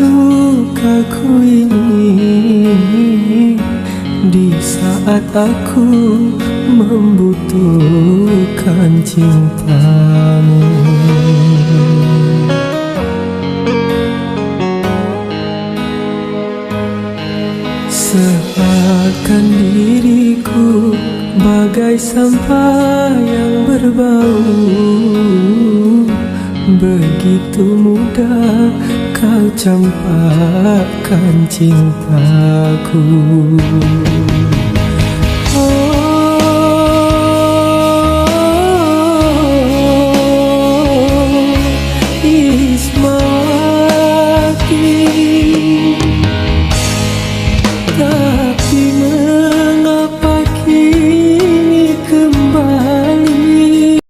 lukaku ini di saat aku membutuhkan cintamu. Seakan diriku bagai sampah yang berbau, begitu mudah kau campakkan cintaku. Tapi mengapa kini kembali?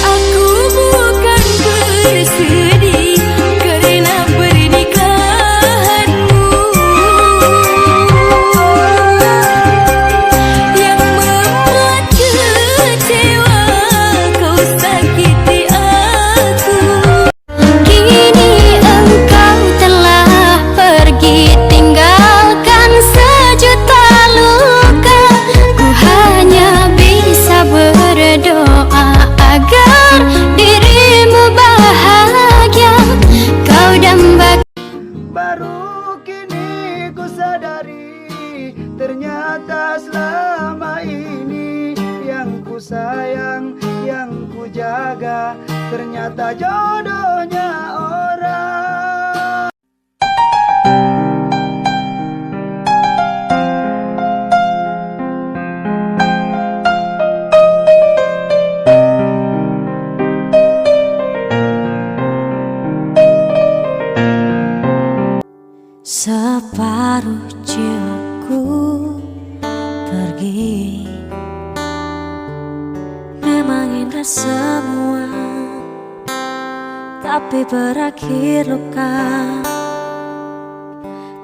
Aku bukan bersedih karena pernikahanmu yang membuat kecewa, kau sakiti aku. Kini engkau telah pergi tinggalkan sejuta luka. Ku hanya bisa berdoa agar dirimu bahagia. Kau dambakan. Baru kini ku sadari, ternyata selama ini yang ku sayang, yang ku jaga, ternyata jodohnya orang. Separuh jiwaku pergi, memang indah semua, tapi berakhir luka.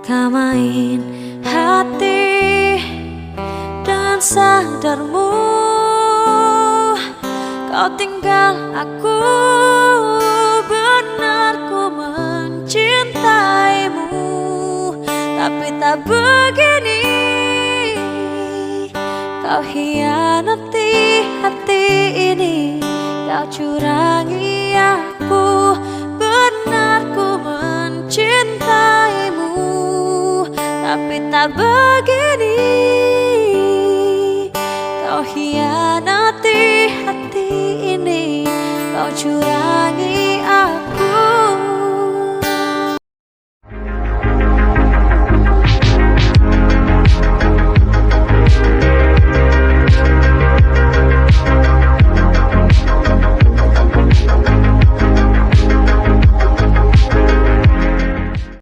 Kau main hati dan sadarmu, kau tinggal aku. Benar ku mencintaimu, tapi tak begini. Kau hianati hati ini, kau curangi aku. Benar ku mencintaimu, tapi tak begini. Kau hianati hati ini, kau curangi